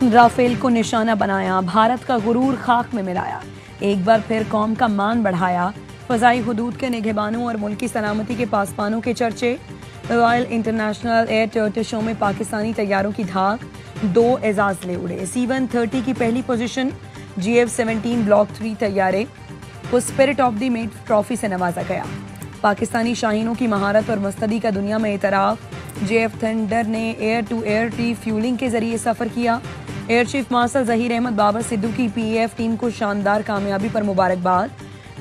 Rafale को निशाना बनाया, भारत का गुरूर खाक में मिलाया, एक बार फिर कौम का मान बढ़ाया। फजाई हुदूद के निगहबानों और मुल्क की सलामती के पासबानों के चर्चे। Royal international air turtle show में पाकिस्तानी तैयारों की धाक, 2 एजाज ले उड़े। C-130 की पहली पोजीशन। GF-17 ब्लॉक 3 तैयारे को spirit of the meet trophy से नवाजा गया। पाकिस्तानी शाहीनों की महारत और मस्तदी का दुनिया में एतराफ। JF थंडर ने एयर टू एयर रिफ्यूलिंग के जरिए सफर किया। Air chief marshal Zaheer Ahmed Babar Sidhu की PAF टीम को शानदार कामयाबी पर मुबारकबाद।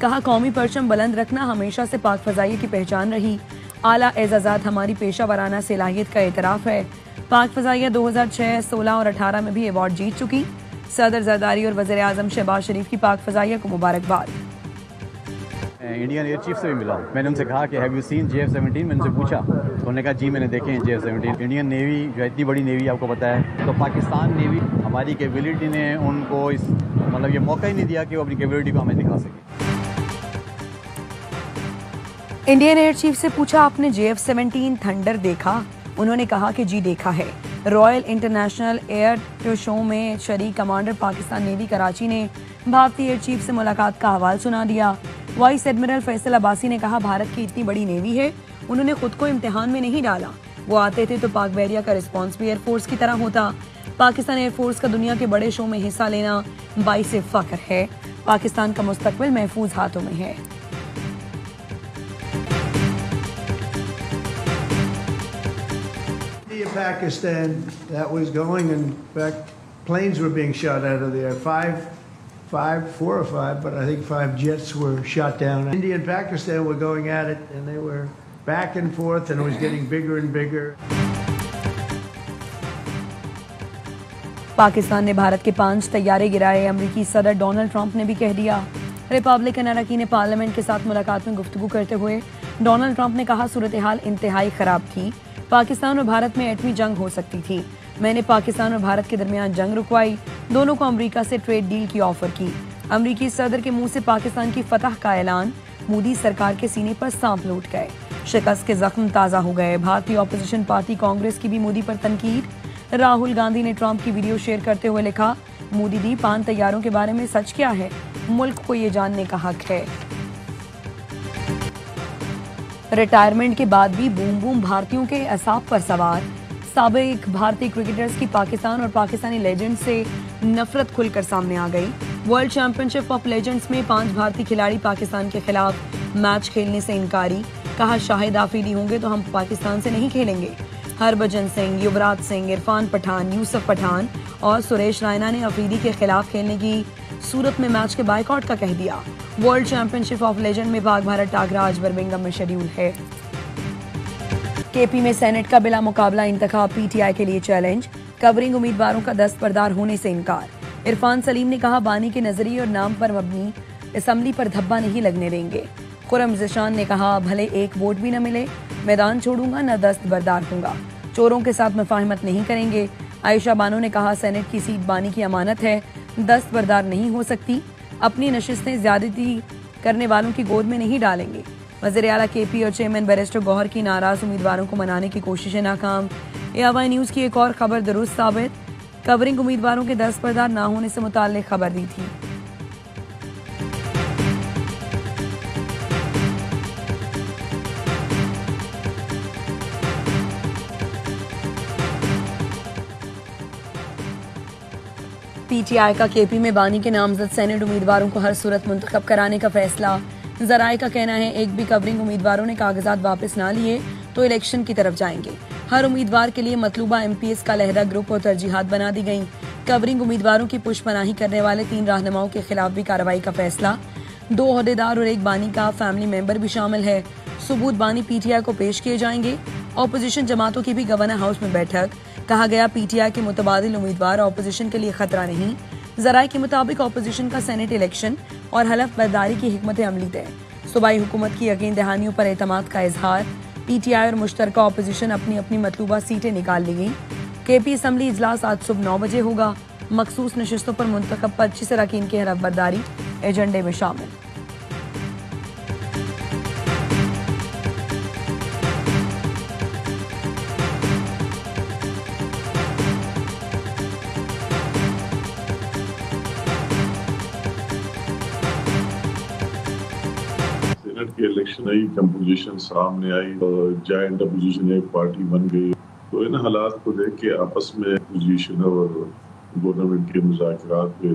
कहा, कौमी परचम बुलंद रखना हमेशा से पाक फजाइये की पहचान रही। आला एजाजात हमारी पेशा वराना सलाहियत का एतराफ है। पाक फजाइया 2006, 16 और 18 में भी अवार्ड जीत चुकी। सदर जरदारी और वज़ीर आज़म शहबाज शरीफ की पाक फजाइया को मुबारकबाद। इंडियन एयर चीफ से भी मिला, मैंने उनसे कहा कि हैव यू सीन JF-17, मैंने उनसे पूछा तो उन्होंने कहा जी मैंने देखे हैं JF-17। इंडियन नेवी जो इतनी बड़ी नेवी आपको पता है, तो पाकिस्तान नेवी हमारी कैपेबिलिटी ने उनको इस मतलब ये मौका ही नहीं दिया कि वो अपनी कैपेबिलिटी को हमें दिखा सके। इंडियन एयर चीफ से पूछा, आपने JF-17 थंडर देखा? उन्होंने कहा कि जी देखा है। रॉयल इंटरनेशनल एयर शो में शरीक कमांडर पाकिस्तान नेवी कराची ने भारतीय एयर चीफ से मुलाकात का हवाल सुना दिया। वाइस एडमिरल फैसल अब्बासी ने कहा, भारत की इतनी बड़ी नेवी है, उन्होंने खुद को इम्तिहान में नहीं डाला। वो आते थे तो पाक बहरिया का रिस्पॉन्स भी एयरफोर्स की तरह होता। पाकिस्तान एयरफोर्स का दुनिया के बड़े शो में हिस्सा लेना बाइस फख्र है। पाकिस्तान का मुस्तकबिल महफूज हाथों में है। Pakistan, that was going, in fact, planes were being shot out of there. 4 or 5, but I think 5 jets were shot down. India and Pakistan were going at it, and they were back and forth, and it was getting bigger and bigger. Pakistan ने भारत के 5 तैयारे गिराए। अमेरिकी सदर Donald Trump ने भी कह दिया। रिपब्लिकन अरकान पार्लियामेंट के साथ मुलाकात में गुफ्तगू करते हुए डोनाल्ड ट्रंप ने कहा, सूरत हाल इंतहाई खराब थी। पाकिस्तान और भारत में एटमी जंग हो सकती थी। मैंने पाकिस्तान और भारत के दरमियान जंग रुकवाई। दोनों को अमेरिका से ट्रेड डील की ऑफर की। अमेरिकी सदर के मुंह से पाकिस्तान की फतह का ऐलान। मोदी सरकार के सीने पर सांप लौट गए। शिकस्त के जख्म ताज़ा हो गए। भारतीय ऑपोजिशन पार्टी कांग्रेस की भी मोदी पर तनकीद। राहुल गांधी ने ट्रंप की वीडियो शेयर करते हुए लिखा, मोदी दी 5 तैयारों के बारे में सच क्या है, मुल्क को ये जानने का हक है। रिटायरमेंट के बाद भी बूम बूम भारतीयों के असाब पर सवार। साबिक भारतीय क्रिकेटर्स की पाकिस्तान और पाकिस्तानी लेजेंड्स से नफरत खुलकर सामने आ गई। वर्ल्ड चैंपियनशिप ऑफ लेजेंड्स में 5 भारतीय खिलाड़ी पाकिस्तान के खिलाफ मैच खेलने से इनकारी। कहा, शाहिद आफरीदी होंगे तो हम पाकिस्तान से नहीं खेलेंगे। हरभजन सिंह, युवराज सिंह, इरफान पठान, यूसुफ पठान और सुरेश रैना ने अफरीदी के खिलाफ खेलने की सूरत में मैच के बाइकआउट का कह दिया। वर्ल्ड चैंपियनशिप ऑफ लेजेंड में पाक भारत टाकरा आज बर्मिंघम में शेड्यूल है। KP में सेनेट का बिला मुकाबला इंतखाब, PTI के लिए चैलेंज। कवरिंग उम्मीदवारों का दस्तबरदार होने से इनकार। इरफान सलीम ने कहा, बानी के नजरिए और नाम पर मबनी असम्बली पर धब्बा नहीं लगने देंगे। खुरम ज़िशान ने कहा, भले एक वोट भी न मिले, मैदान छोड़ूंगा न दस्तबरदार दूंगा। चोरों के साथ मुफाहमत नहीं करेंगे। आयशा बानो ने कहा, सेनेट की सीट बानी की अमानत है, दस्तबरदार नहीं हो सकती। अपनी नशिस्तें ज्यादती करने वालों की गोद में नहीं डालेंगे। वज़ीर आला KP और चेयरमैन बैरिस्टर गौहर की नाराज उम्मीदवारों को मनाने की कोशिशें नाकाम। AY न्यूज़ की एक और खबर दुरुस्त साबित। कवरिंग उम्मीदवारों के दस्तबरदार ना होने से मुताल्लिक खबर दी थी। PTI का KP में बानी के नामजद सेनेट उम्मीदवारों को हर सूरत मुंतखब कराने का फैसला। जराए का कहना है, एक भी कवरिंग उम्मीदवारों ने कागजात वापस ना लिए तो इलेक्शन की तरफ जाएंगे। हर उम्मीदवार के लिए मतलूबा MPS का लहरा ग्रुप और तरजीहात बना दी गई। कवरिंग उम्मीदवारों की पुष्पनाही करने वाले 3 रहनुमाओं के खिलाफ भी कार्रवाई का फैसला। 2 ओहदेदार और 1 बानी का फैमिली मेंबर भी शामिल है। सबूत बानी PTI को पेश किए जाएंगे। ऑपोजिशन जमातों की भी गवर्नर हाउस में बैठक। कहा गया, PTI के मुतबादिल उम्मीदवार ऑपोजिशन के लिए खतरा नहीं। जराए के मुताबिक ऑपोजिशन का सेनेट इलेक्शन और हलफ बर्दारी की हिकमत अमली तय। सूबाई हुकूमत की यकीन दहानियों पर एतमाद का इजहार। PTI और मुश्तरका ऑपोजिशन अपनी अपनी मतलूबा सीटें निकाल ली गई। KP असम्बली इजलास आज सुबह 9 बजे होगा। मखसूस नशिस्तों पर मुंतखब 25 अरकान की हलफ बर्दारी एजेंडे में शामिल। कि इलेक्शन आई, कंपोजिशन सामने आई, जॉइंट अपोजिशन एक पार्टी बन गई। तो इन हालात को देख के आपस में अपोजिशन और गवर्नमेंट के मुज़ाकरात पे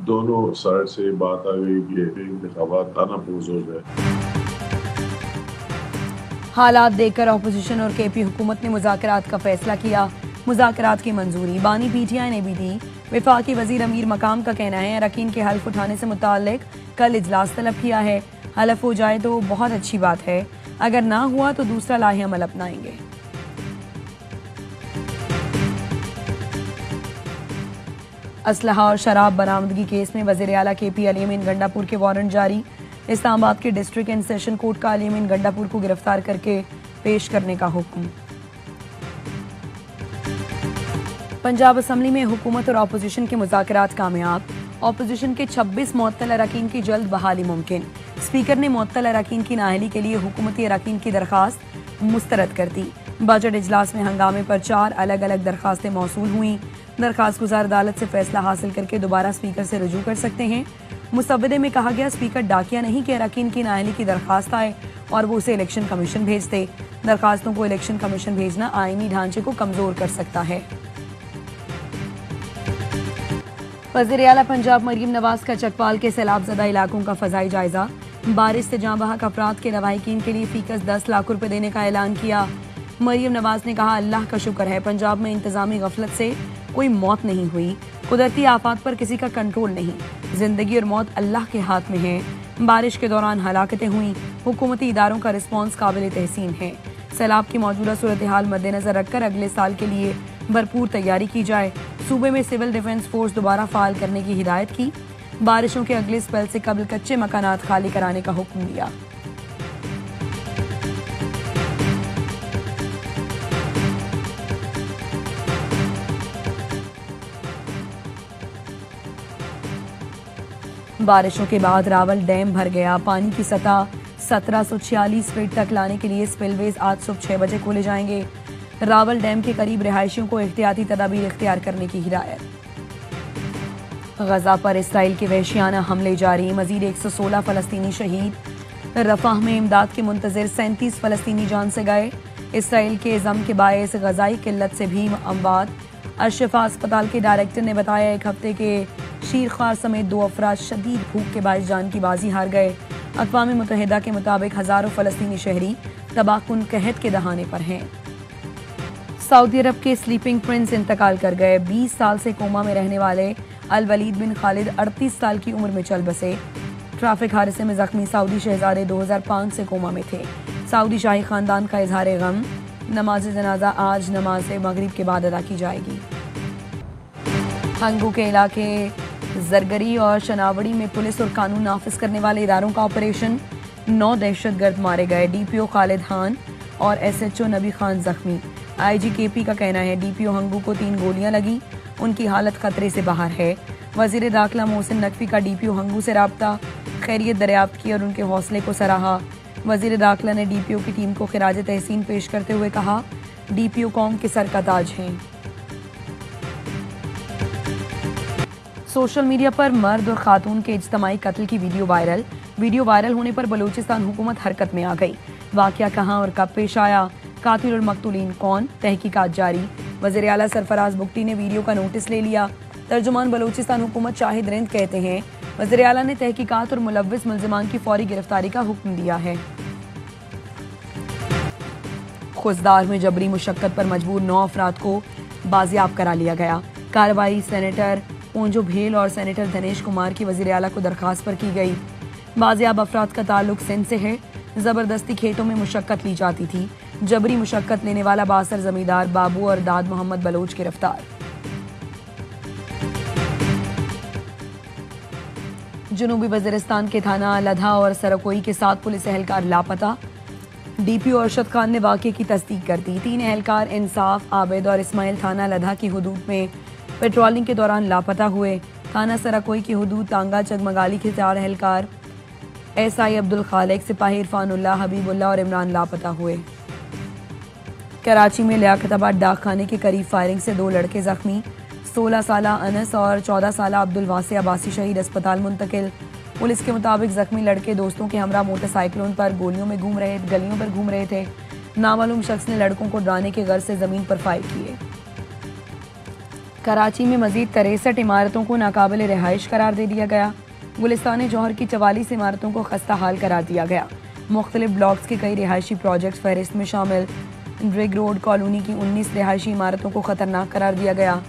दोनों साइड से बात आ गई कि इंतखाबात आना पोज हो जाए। हालात देखकर ऑपोजिशन और केपी हुकूमत ने मुज़ाकरात का फैसला किया। मुज़ाकरात की मंजूरी बानी पीटीआई ने भी दी। वफाकी वजीर अमीर मकाम का कहना है अरकान के हल्फ उठाने से मुताल्लिक कल इजलास तलब किया है। हल्फ हो जाए तो बहुत अच्छी बात है, अगर ना हुआ तो दूसरा लाहे अमल अपनाएंगे। असलहा और शराब बरामदगी केस में वज़ीर आला केपी अली अमीन गंडापुर के वारंट जारी। इस्लामाबाद के डिस्ट्रिक्ट एंड सेशन कोर्ट का अली अमीन गंडापुर को गिरफ्तार करके पेश करने का हुक्म। पंजाब असम्बली में हुकूमत और अपोजिशन के मुज़ाकरात कामयाब। अपोजिशन के 26 मुअत्तल अरकान की जल्द बहाली मुमकिन। स्पीकर ने मुअत्तल अरकान की नाअहली के लिए हुकूमती अरकान की दरखास्त मुस्तरद कर दी। बजट इजलास में हंगामे पर 4 अलग अलग दरखास्तें मौसूल हुई। दरखास्त गुजार अदालत से फैसला हासिल करके दोबारा स्पीकर से रुजू कर सकते हैं। मुसव्वदे में कहा गया स्पीकर डाकिया नहीं कि अरकान की नाअहली की दरखास्त आए और वो उसे इलेक्शन कमीशन भेज दे। दरखास्तों को इलेक्शन कमीशन भेजना आईनी ढांचे को कमजोर कर सकता है। वज़ीर आला पंजाब मरीम नवाज का चकपाल के सैलाबज़दा इलाकों का फजाई जायजा। बारिश से जाँ बहक अफराद के लवाहिकीन के लिए फीकस 10 लाख रुपए देने का ऐलान किया। मरीम नवाज ने कहा अल्लाह का शुक्र है पंजाब में इंतजामी गफलत से कोई मौत नहीं हुई। कुदरती आफात पर किसी का कंट्रोल नहीं, जिंदगी और मौत अल्लाह के हाथ में है। बारिश के दौरान हलाकतें हुई, हुकूमती इदारों का रिस्पॉन्स काबिल तहसीन है। सैलाब की मौजूदा सूरत हाल मद्देनजर रखकर अगले साल के लिए भरपूर तैयारी की जाए। सूबे में सिविल डिफेंस फोर्स दोबारा फाल करने की हिदायत की। बारिशों के अगले स्पेल से कबल कच्चे मकानात खाली कराने का हुक्म दिया। बारिशों के बाद रावल डैम भर गया। पानी की सतह 1746 फीट तक लाने के लिए स्पिलवेज आज सुबह 6 बजे खोले जाएंगे। रावल डैम के करीब रिहायशियों को एहतियाती तदाबीर इख्तियार करने की हिदायत। गजा पर इसराइल के वहशियाना हमले जारी, मजीद 116 फलस्तीनी शहीद। रफाह में इमदाद के मुंतजिर 37 फलस्तीनी जान से गए। इसराइल के जम के बायस गजाई किल्लत से भी अमवात। अशफा अस्पताल के डायरेक्टर ने बताया एक हफ्ते के शीरखार समेत 2 अफराद शदीद भूख के बायस जान की बाजी हार गए। अक़वाम मुत्तहिदा के मुताबिक हजारों फलस्तीनी शहरी तबाहकुन कहत के दहाने पर हैं। सऊदी अरब के स्लीपिंग प्रिंस इंतकाल कर गए। 20 साल से कोमा में रहने वाले अल वलीद बिन खालिद 38 साल की उम्र में चल बसे। ट्रैफिक हादसे में जख्मी सऊदी शहजादे 2005 से कोमा में थे। सऊदी शाही खानदान का इजहार गम। नमाज जनाजा आज नमाज मगरिब के बाद अदा की जाएगी। हंगू के इलाके जरगरी और शनावड़ी में पुलिस और कानून नाफिज करने वाले इदारों का ऑपरेशन। 9 दहशतगर्द मारे गए। डीपीओ खालिद खान और एसएचओ नबी खान जख्मी। आईजी केपी का कहना है डीपीओ हंगू को 3 गोलियां लगी, उनकी हालत खतरे से बाहर है। वजीर दाखिला मोहसिन नकवी का डीपीओ हंगू से राब्ता, खैरियत दरियाफ्त की और उनके हौसले को सराहा। वजीर दाखिला ने डीपीओ की टीम को खिराज तहसीन पेश करते हुए कहा डीपीओ कौम के सर का ताज हैं। सोशल मीडिया पर मर्द और खातून के इज्तमाई कत्ल की वीडियो वायरल होने पर बलूचिस्तान हुकूमत हरकत में आ गई। वाकया कहां और कब पेश आया, कातिल और मकतूलीन कौन, तहकीकात जारी। वज़ीर आला सरफराज बुगटी ने वीडियो का नोटिस ले लिया। तर्जुमान बलूचिस्तान हुकूमत शाहिद रिंद कहते हैं वज़ीर आला ने तहकीकात और मुलव्विस मुल्ज़िमान की फौरी गिरफ्तारी का हुक्म दिया है। खुजदार में जबरी मुशक्कत पर मजबूर 9 अफराद को बाजियाब करा लिया गया। कार्रवाई सेनेटर पोंजो भेल और सेनेटर धनेश कुमार की वज़ीर आला को दरखास्त पर की गई। बाजियाब अफराद का ताल्लुक सिंध से है। जबरदस्ती खेतों में मुशक्कत ली जाती थी। जबरी मुशक्कत लेने वाला बासर जमींदार बाबू और दाद मोहम्मद बलोच गिरफ्तार। जनूबी वजीरिस्तान के थाना लधा और सरकोई के 7 पुलिस एहलकार लापता। डीपीओ अरशद खान ने वाक़े की तस्दीक कर दी। 3 एहलकार इंसाफ, आबिद और इस्माइल थाना लधा की हुदूद में पेट्रोलिंग के दौरान लापता हुए। थाना सरकोई की हुदूद तांगा चगमगाली के 4 एहलकार एसआई अब्दुल खालिक, सिपाही इरफानुल्लाह, हबीबुल्लाह और इमरान लापता हुए। कराची में लियाकताबाद डाक खाने के करीब फायरिंग से 2 लड़के जख्मी। 16 साला अनस और 14 साला अब्दुल वासे अब्बासी शहीद अस्पताल मुंतकिल। पुलिस के मुताबिक जख्मी लड़के दोस्तों के हमरा मोटरसाइकिलों पर गलियों में घूम रहे थे। नामालूम शख्स ने लड़कों को डराने के गर्ज से जमीन पर फायर किए। कराची में मजीद 63 इमारतों को नाकाबिले रिहाइश करार दे दिया गया। गुलिस्तान जौहर की 44 इमारतों को खस्ता हाल करार दिया गया। मुख्तलिफ ब्लॉक्स के कई रिहायशी प्रोजेक्ट फहरिस्त में शामिल। रिग रोड कॉलोनी की 19 रिहायशी इमारतों को खतरनाक करार दिया गया।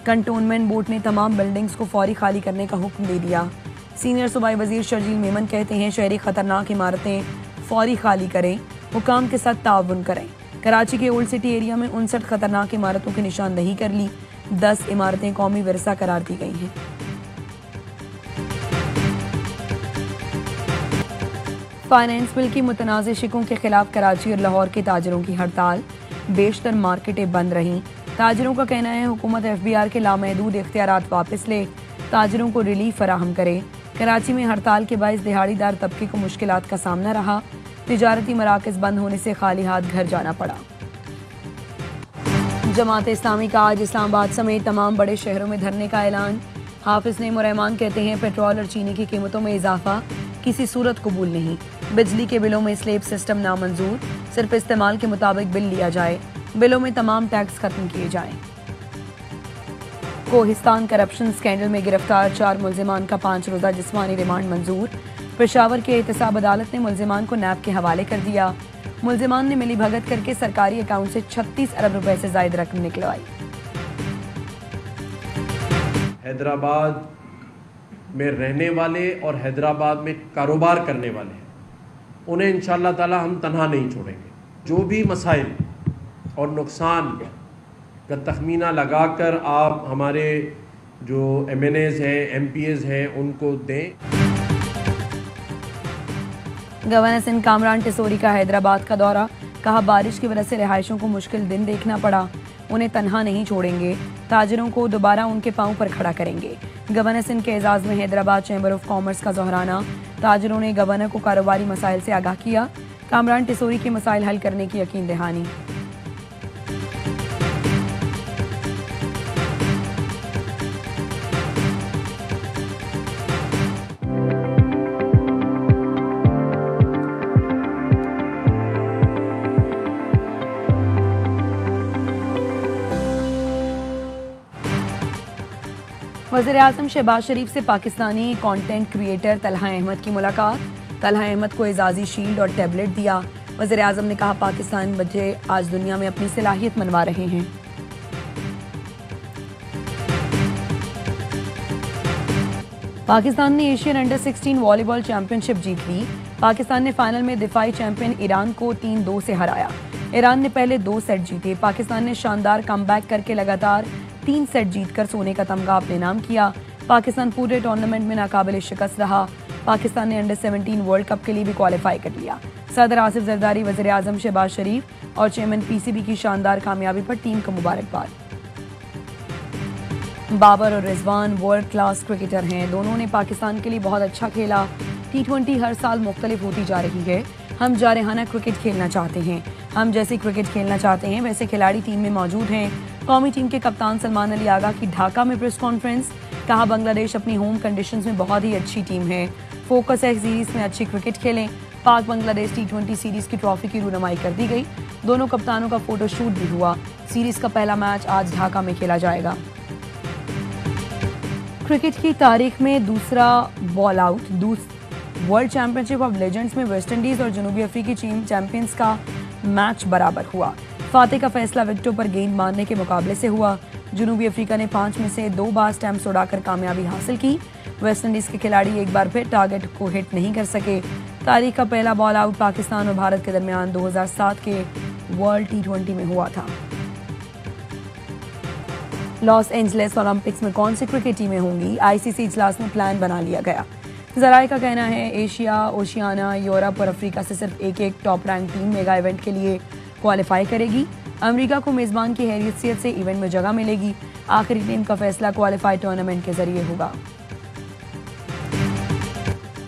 कंटोनमेंट बोर्ड ने तमाम बिल्डिंग्स को फौरी खाली करने का हुक्म दे दिया। सीनियर सूबाई वजीर शर्जील मेमन कहते हैं शहरी खतरनाक इमारतें फौरी खाली करें, हुकाम के साथ ताउन करें। कराची के ओल्ड सिटी एरिया में 59 खतरनाक इमारतों की निशानदही कर ली। 10 इमारतें कौमी विरसा करार दी गई हैं। फाइनेंस बिल की मुतनाज़ शिकों के खिलाफ कराची और लाहौर के ताजरों की हड़ताल। बेशतर मार्केटें बंद रहीं। ताजरों का कहना है हुकूमत FBR के लामहदूद इख्तियारात वापस ले, ताजरों को रिलीफ फराहम करे। कराची में हड़ताल के बाइस दिहाड़ीदार तबके को मुश्किलात का सामना रहा। तिजारती मराकज़ बंद होने से खाली हाथ घर जाना पड़ा। जमात इस्लामी का आज इस्लामाबाद समेत तमाम बड़े शहरों में धरने का ऐलान। हाफिज नईम रहमान कहते हैं पेट्रोल और चीनी की कीमतों में इजाफा किसी सूरत कबूल नहीं। बिजली के बिलों में स्लेब सिस्टम नामंजूर, सिर्फ इस्तेमाल के मुताबिक बिल लिया जाए। बिलों में तमाम टैक्स खत्म किए जाएं। कोहिस्तान करप्शन स्कैंडल में गिरफ्तार 4 मुल्जिमान का 5 रोजा जिस्मानी रिमांड मंजूर। पेशावर के एहतसाब अदालत ने मुल्जिमान को नैब के हवाले कर दिया। मुल्जिमान ने मिली भगत करके सरकारी अकाउंट से 36 अरब रुपए से ज्यादा रकम निकलवाई। हैदराबाद में रहने वाले और हैदराबाद में कारोबार करने वाले हैं, उन्हें इंशाअल्लाह ताला हम तन्हा नहीं छोड़ेंगे। जो भी मसाइल और नुकसान का तखमीना लगाकर आप हमारे जो MNAs हैं, MPAs हैं, उनको दें। गवर्नर सिंध कामरान टिसोरी का हैदराबाद का दौरा। कहा बारिश की वजह से रिहायशों को मुश्किल दिन देखना पड़ा, उन्हें तन्हा नहीं छोड़ेंगे, ताजरों को दोबारा उनके पांव पर खड़ा करेंगे। गवर्नर सिंध के एजाज में हैदराबाद चैम्बर ऑफ कॉमर्स का दोहराना। ताजरों ने गवर्नर को कारोबारी मसाइल से आगाह किया। कामरान टिसोरी के मसाइल हल करने की यकीन दहानी। वज़ीर-ए-आज़म शहबाज शरीफ से पाकिस्तानी कंटेंट क्रिएटर तलहा अहमद की मुलाकात। तलहा अहमद को एजाजी शील्ड और टैबलेट दिया। वज़ीर-ए-आज़म ने कहा पाकिस्तान बच्चे आज दुनिया में अपनी सलाहियत मनवा रहे हैं। पाकिस्तान ने एशियन अंडर 16 वॉलीबॉल चैंपियनशिप जीत ली। पाकिस्तान ने फाइनल में दिफाई चैंपियन ईरान को 3-2 से हराया। ईरान ने पहले 2 सेट जीते। पाकिस्तान ने शानदार कमबैक करके लगातार 3 सेट जीतकर सोने का तमगा अपने नाम किया। पाकिस्तान पूरे टूर्नामेंट में नाकाबिले शिकस्त रहा। पाकिस्तान ने अंडर 17 वर्ल्ड कप के लिए भी क्वालिफाई कर लिया। सदर आसिफ जरदारी, वज़ीर आज़म शहबाज शरीफ और चेयरमैन PCB की शानदार कामयाबी पर टीम को मुबारकबाद। बाबर और रिजवान वर्ल्ड क्लास क्रिकेटर हैं। दोनों ने पाकिस्तान के लिए बहुत अच्छा खेला। T20 हर साल मुख्तलिफ होती जा रही है। हम जारहाना क्रिकेट खेलना चाहते हैं। हम जैसे क्रिकेट खेलना चाहते हैं वैसे खिलाड़ी टीम में मौजूद हैं। कौमी टीम के कप्तान सलमान अली आगा की ढाका में प्रेस कॉन्फ्रेंस। कहा बांग्लादेश अपनी होम कंडीशंस में बहुत ही अच्छी टीम है। फोकस है सीरीज में अच्छी क्रिकेट खेलें। पाक बांग्लादेश T20 सीरीज की ट्रॉफी की रूनमाई कर दी गई। दोनों कप्तानों का फोटोशूट भी हुआ। सीरीज का पहला मैच आज ढाका में खेला जाएगा। क्रिकेट की तारीख में दूसरा ball out. World championship of legends में वेस्टइंडीज और जनूबी अफ्रीकी टीम चैंपियंस का मैच बराबर हुआ। फातेह का फैसला विकेटों पर गेंद मारने के मुकाबले से हुआ। जनूबी अफ्रीका ने 5 में से 2 बार स्टैम्प्स उड़ाकर कामयाबी हासिल की। वेस्टइंडीज के खिलाड़ी एक बार फिर टारगेट को हिट नहीं कर सके। तारीख का पहला बॉल आउट पाकिस्तान और भारत के दरमियान 2007 के वर्ल्ड T20 में हुआ था। लॉस एंजलिस ओलंपिक्स में कौन सी क्रिकेट टीमें होंगी? ICC इजलास में प्लान बना लिया गया। ज़राए का कहना है एशिया, ओशियाना, यूरोप और अफ्रीका से सिर्फ एक top rank team mega event के लिए क्वालिफाई करेगी। अमेरिका को मेज़बान की हैसियत से इवेंट में जगह मिलेगी। आखिरी टीम का फैसला क्वालिफाइड टूर्नामेंट के जरिए होगा।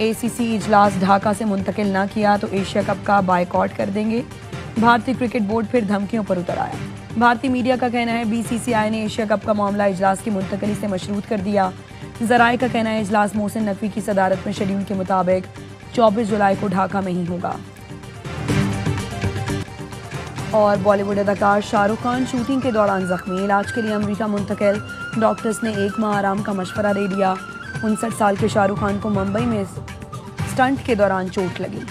ACC इजलास ढाका से मुंतकिल न किया तो एशिया कप का बायकॉट कर देंगे। भारतीय क्रिकेट बोर्ड फिर धमकियों पर उतर आया। भारतीय मीडिया का कहना है बीसीसीआई ने एशिया कप का मामला इजलास की मुंतकली से मशरूत कर दिया। जराए का कहना है इजलास मोहसिन नकवी की सदारत में शेड्यूल के मुताबिक 24 जुलाई को ढाका में ही होगा। और बॉलीवुड अदाकार शाहरुख खान शूटिंग के दौरान जख्मी, इलाज के लिए अमेरिका मुंतकिल। डॉक्टर्स ने 1 माह आराम का मशवरा दे दिया। 59 साल के शाहरुख खान को मुंबई में स्टंट के दौरान चोट लगी।